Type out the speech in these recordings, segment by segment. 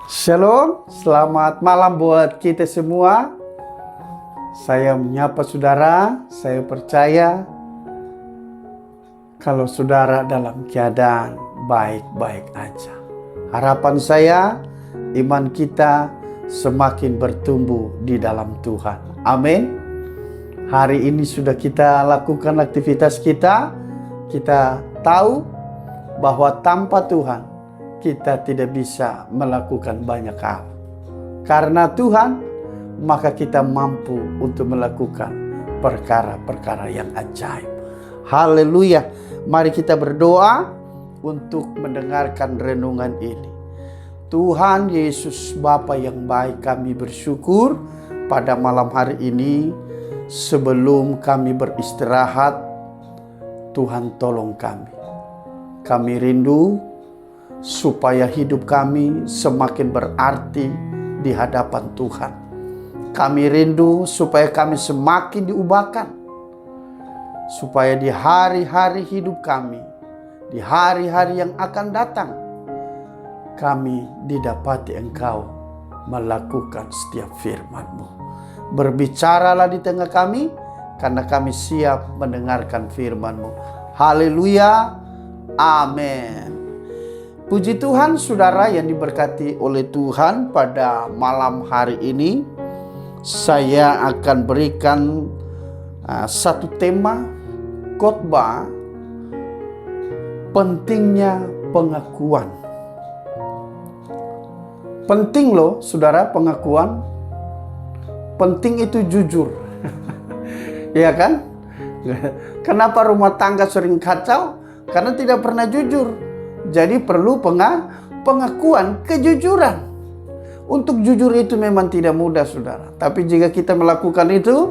Shalom, selamat malam buat kita semua. Saya menyapa saudara, saya percaya kalau saudara dalam keadaan baik-baik aja. Harapan saya, iman kita semakin bertumbuh di dalam Tuhan. Amin. Hari ini sudah kita lakukan aktivitas kita. Kita tahu bahwa tanpa Tuhan kita tidak bisa melakukan banyak hal. Karena Tuhan, maka kita mampu untuk melakukan perkara-perkara yang ajaib. Haleluya. Mari kita berdoa untuk mendengarkan renungan ini. Tuhan Yesus Bapa yang baik, kami bersyukur pada malam hari ini. Sebelum kami beristirahat, Tuhan tolong kami. Kami rindu supaya hidup kami semakin berarti di hadapan Tuhan. Kami rindu supaya kami semakin diubahkan. Supaya di hari-hari hidup kami, di hari-hari yang akan datang, kami didapati Engkau melakukan setiap firman-Mu. Berbicaralah di tengah kami, karena kami siap mendengarkan firman-Mu. Haleluya. Amin. Puji Tuhan, saudara yang diberkati oleh Tuhan, pada malam hari ini saya akan berikan satu tema khotbah, pentingnya pengakuan. Penting loh saudara, pengakuan. Penting itu jujur. Ya kan? Kenapa rumah tangga sering kacau? Karena tidak pernah jujur. Jadi perlu pengakuan, kejujuran. Untuk jujur itu memang tidak mudah saudara. Tapi jika kita melakukan itu,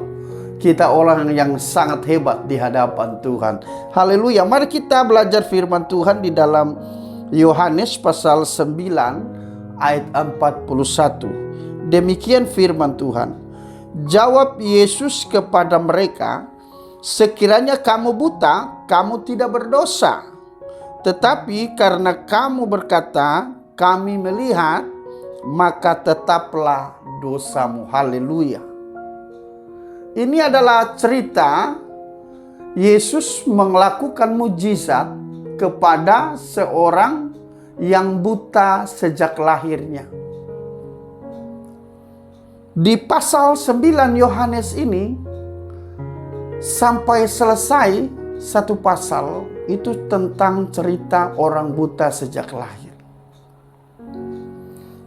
kita orang yang sangat hebat di hadapan Tuhan. Haleluya. Mari kita belajar firman Tuhan di dalam Yohanes pasal 9 ayat 41. Demikian firman Tuhan. Jawab Yesus kepada mereka, sekiranya kamu buta, kamu tidak berdosa. Tetapi karena kamu berkata, kami melihat, maka tetaplah dosamu. Haleluya. Ini adalah cerita Yesus melakukan mujizat kepada seorang yang buta sejak lahirnya. Di pasal 9 Yohanes ini sampai selesai satu pasal itu tentang cerita orang buta sejak lahir.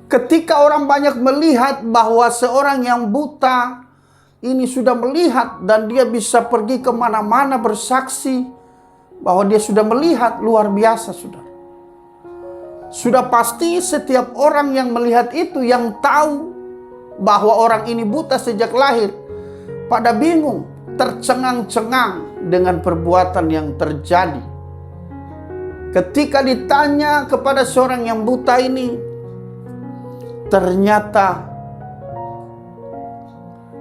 Ketika orang banyak melihat bahwa seorang yang buta ini sudah melihat dan dia bisa pergi kemana-mana bersaksi bahwa dia sudah melihat, luar biasa saudara. Sudah pasti setiap orang yang melihat itu, yang tahu bahwa orang ini buta sejak lahir, pada bingung, tercengang-cengang dengan perbuatan yang terjadi. Ketika ditanya kepada seorang yang buta ini, ternyata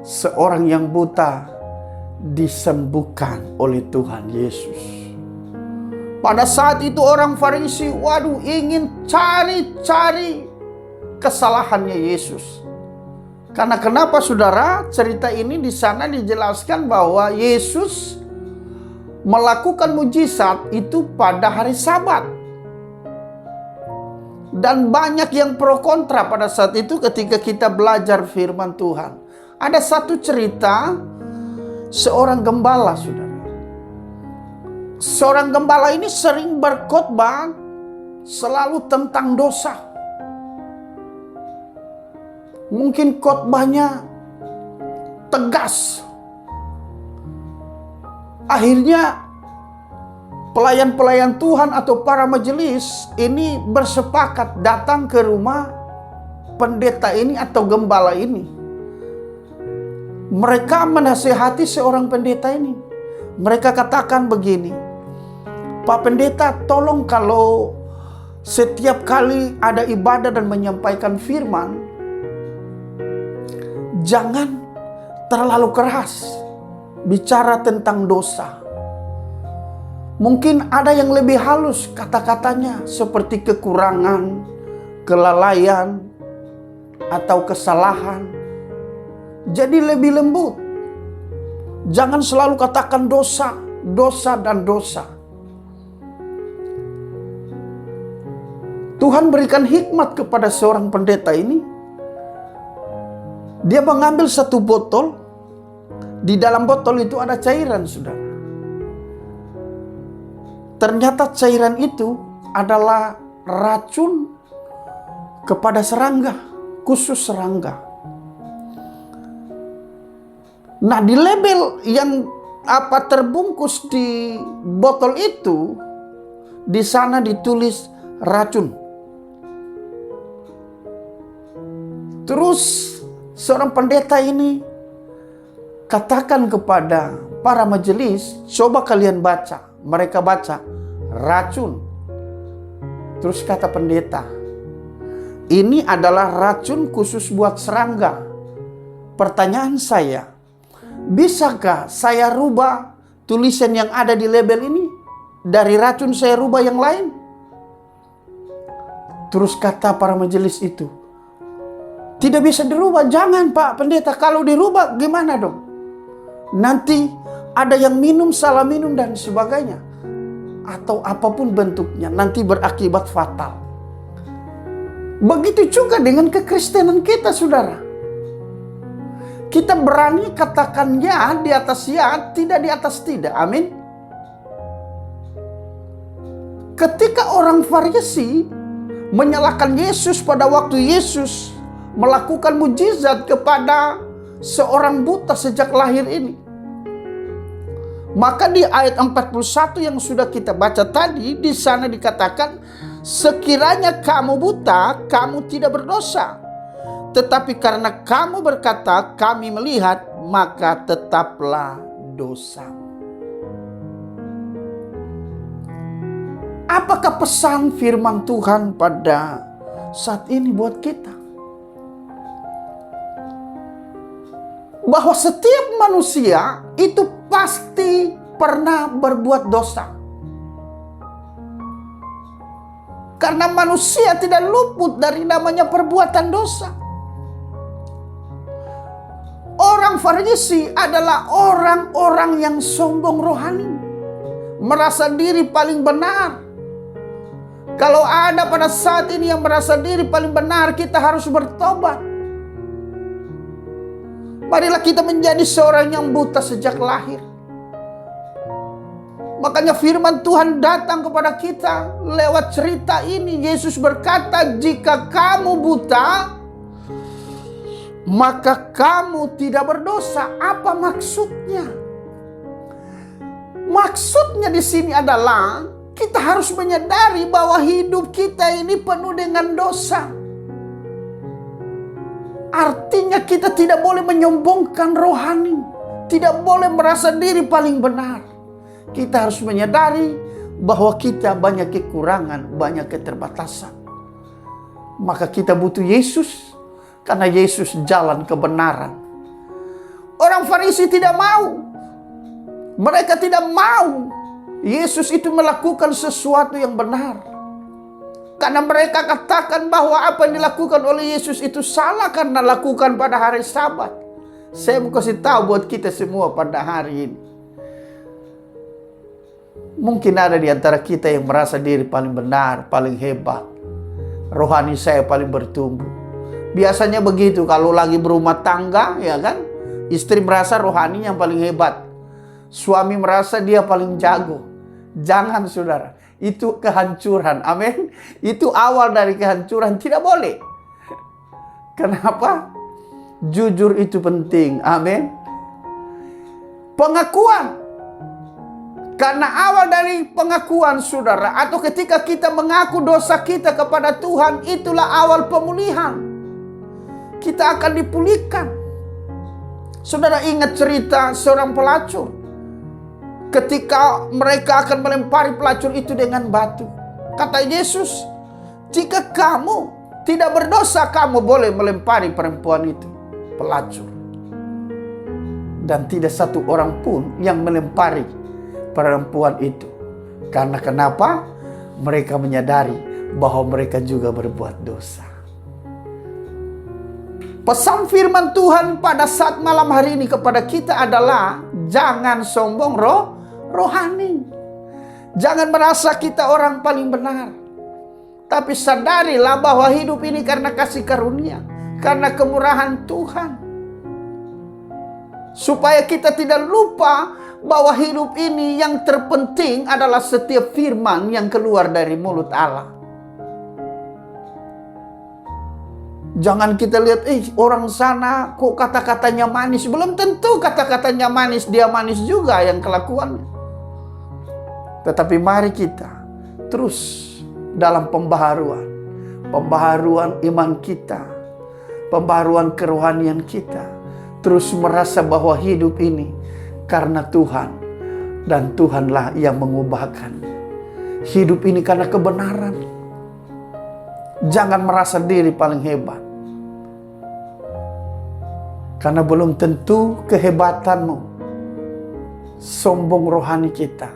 seorang yang buta disembuhkan oleh Tuhan Yesus. Pada saat itu orang Farisi, ingin cari-cari kesalahannya Yesus. Karena kenapa saudara? Cerita ini di sana dijelaskan bahwa Yesus melakukan mujizat itu pada hari Sabat. Dan banyak yang pro kontra pada saat itu ketika kita belajar firman Tuhan. Ada satu cerita seorang gembala saudara. Seorang gembala ini sering berkhotbah selalu tentang dosa. Mungkin khotbahnya tegas. Akhirnya pelayan-pelayan Tuhan atau para majelis ini bersepakat datang ke rumah pendeta ini atau gembala ini. Mereka menasihati seorang pendeta ini. Mereka katakan begini, Pak Pendeta, tolong kalau setiap kali ada ibadah dan menyampaikan firman, jangan terlalu keras bicara tentang dosa. Mungkin ada yang lebih halus kata-katanya, seperti kekurangan, kelalaian, atau kesalahan, jadi lebih lembut. Jangan selalu katakan dosa, dosa, dan dosa. Tuhan berikan hikmat kepada seorang pendeta ini. Dia mengambil satu botol. Di dalam botol itu ada cairan, saudara. Ternyata cairan itu adalah racun kepada serangga, khusus serangga. Nah, di label yang terbungkus di botol itu, di sana ditulis racun. Terus seorang pendeta ini katakan kepada para majelis, coba kalian baca. Mereka baca, racun. Terus kata pendeta, ini adalah racun khusus buat serangga. Pertanyaan saya, bisakah saya rubah tulisan yang ada di label ini? Dari racun saya rubah yang lain? Terus kata para majelis itu, tidak bisa dirubah. Jangan Pak Pendeta, kalau dirubah gimana dong? Nanti ada yang minum, salah minum dan sebagainya. Atau apapun bentuknya, nanti berakibat fatal. Begitu juga dengan kekristenan kita, saudara. Kita berani katakan ya di atas ya, tidak di atas tidak. Amin. Ketika orang Farisi menyalahkan Yesus pada waktu Yesus melakukan mujizat kepada seorang buta sejak lahir ini, maka di ayat 41 yang sudah kita baca tadi, di sana dikatakan, sekiranya kamu buta, kamu tidak berdosa. Tetapi karena kamu berkata, kami melihat, maka tetaplah dosa. Apakah pesan firman Tuhan pada saat ini buat kita? Bahwa setiap manusia itu pasti pernah berbuat dosa. Karena manusia tidak luput dari namanya perbuatan dosa. Orang Farisi adalah orang-orang yang sombong rohani. Merasa diri paling benar. Kalau ada pada saat ini yang merasa diri paling benar, kita harus bertobat. Marilah kita menjadi seorang yang buta sejak lahir. Makanya firman Tuhan datang kepada kita lewat cerita ini. Yesus berkata, jika kamu buta, maka kamu tidak berdosa. Apa maksudnya? Maksudnya di sini adalah kita harus menyadari bahwa hidup kita ini penuh dengan dosa. Artinya kita tidak boleh menyombongkan rohani. Tidak boleh merasa diri paling benar. Kita harus menyadari bahwa kita banyak kekurangan, banyak keterbatasan. Maka kita butuh Yesus. Karena Yesus jalan kebenaran. Orang Farisi tidak mau. Mereka tidak mau Yesus itu melakukan sesuatu yang benar. Karena mereka katakan bahwa apa yang dilakukan oleh Yesus itu salah karena lakukan pada hari Sabat. Saya mau kasih tahu buat kita semua pada hari ini. Mungkin ada di antara kita yang merasa diri paling benar, paling hebat. Rohani saya paling bertumbuh. Biasanya begitu kalau lagi berumah tangga, ya kan? Istri merasa rohani yang paling hebat. Suami merasa dia paling jago. Jangan, saudara. Itu kehancuran. Amin. Itu awal dari kehancuran. Tidak boleh. Kenapa? Jujur itu penting. Amin. Pengakuan. Karena awal dari pengakuan, saudara, atau ketika kita mengaku dosa kita kepada Tuhan, itulah awal pemulihan. Kita akan dipulihkan. Saudara ingat cerita seorang pelacur. Ketika mereka akan melempari pelacur itu dengan batu. Kata Yesus, jika kamu tidak berdosa, kamu boleh melempari perempuan itu, pelacur. Dan tidak satu orang pun yang melempari perempuan itu. Karena kenapa? Mereka menyadari bahwa mereka juga berbuat dosa. Pesan firman Tuhan pada saat malam hari ini kepada kita adalah jangan sombong rohani. Jangan merasa kita orang paling benar. Tapi sadarilah bahwa hidup ini karena kasih karunia, karena kemurahan Tuhan. Supaya kita tidak lupa bahwa hidup ini yang terpenting adalah setiap firman yang keluar dari mulut Allah. Jangan kita lihat, orang sana kok kata-katanya manis. Belum tentu kata-katanya manis, dia manis juga yang kelakuannya. Tetapi mari kita terus dalam pembaharuan iman kita, pembaharuan kerohanian kita. Terus merasa bahwa hidup ini karena Tuhan, dan Tuhanlah yang mengubahkannya. Hidup ini karena kebenaran. Jangan merasa diri paling hebat. Karena belum tentu kehebatanmu sombong rohani kita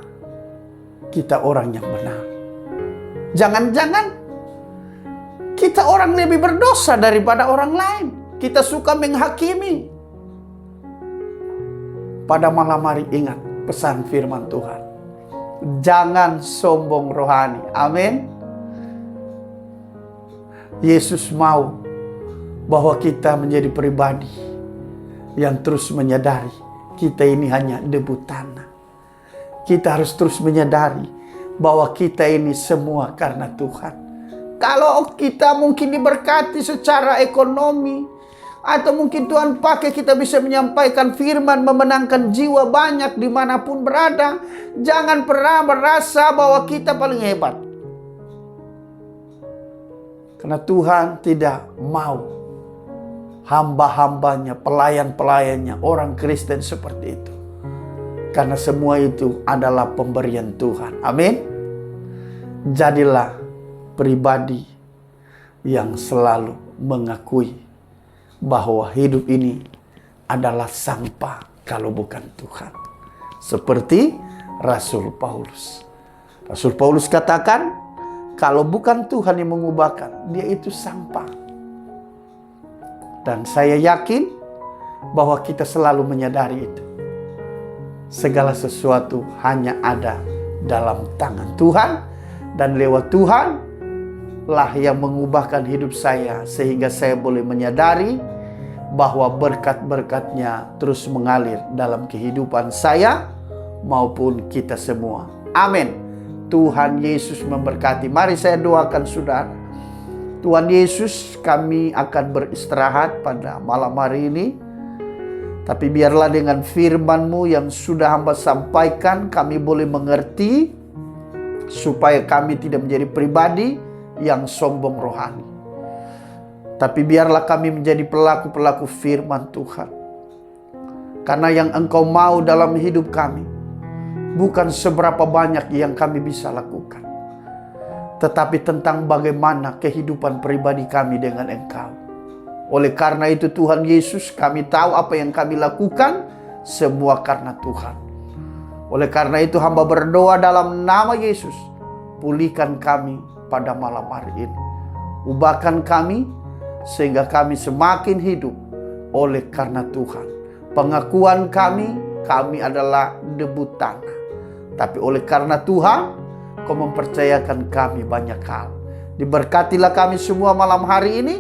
orang yang benar. Jangan-jangan kita orang lebih berdosa daripada orang lain. Kita suka menghakimi. Pada malam hari ingat pesan firman Tuhan. Jangan sombong rohani. Amin. Yesus mau bahwa kita menjadi pribadi yang terus menyadari kita ini hanya debu tanah. Kita harus terus menyadari bahwa kita ini semua karena Tuhan. Kalau kita mungkin diberkati secara ekonomi, atau mungkin Tuhan pakai kita bisa menyampaikan firman, memenangkan jiwa banyak dimanapun berada, jangan pernah merasa bahwa kita paling hebat. Karena Tuhan tidak mau hamba-hambanya, pelayan-pelayannya, orang Kristen seperti itu. Karena semua itu adalah pemberian Tuhan. Amin. Jadilah pribadi yang selalu mengakui bahwa hidup ini adalah sampah kalau bukan Tuhan. Seperti Rasul Paulus. Rasul Paulus katakan, kalau bukan Tuhan yang mengubahkan, dia itu sampah. Dan saya yakin bahwa kita selalu menyadari itu. Segala sesuatu hanya ada dalam tangan Tuhan, dan lewat Tuhan lah yang mengubahkan hidup saya, sehingga saya boleh menyadari bahwa berkat-berkatnya terus mengalir dalam kehidupan saya maupun kita semua. Amin. Tuhan Yesus memberkati. Mari saya doakan saudara. Tuhan Yesus, kami akan beristirahat pada malam hari ini. Tapi biarlah dengan firman-Mu yang sudah hamba sampaikan, kami boleh mengerti, supaya kami tidak menjadi pribadi yang sombong rohani. Tapi biarlah kami menjadi pelaku-pelaku firman Tuhan. Karena yang Engkau mau dalam hidup kami, bukan seberapa banyak yang kami bisa lakukan, tetapi tentang bagaimana kehidupan pribadi kami dengan Engkau. Oleh karena itu Tuhan Yesus, kami tahu apa yang kami lakukan semua karena Tuhan. Oleh karena itu hamba berdoa dalam nama Yesus, pulihkan kami pada malam hari ini. Ubahkan kami sehingga kami semakin hidup oleh karena Tuhan. Pengakuan kami adalah debu tanah. Tapi oleh karena Tuhan, Kau mempercayakan kami banyak hal. Diberkatilah kami semua malam hari ini.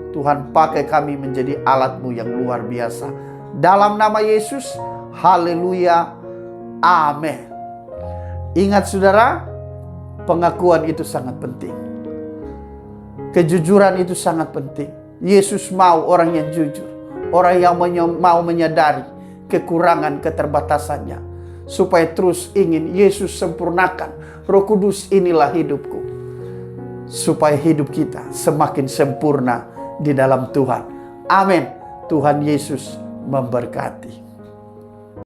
Tuhan pakai kami menjadi alat-Mu yang luar biasa. Dalam nama Yesus, haleluya, amin. Ingat saudara, pengakuan itu sangat penting. Kejujuran itu sangat penting. Yesus mau orang yang jujur. Orang yang mau menyadari kekurangan keterbatasannya. Supaya terus ingin Yesus sempurnakan. Roh Kudus, inilah hidupku. Supaya hidup kita semakin sempurna di dalam Tuhan. Amin. Tuhan Yesus memberkati.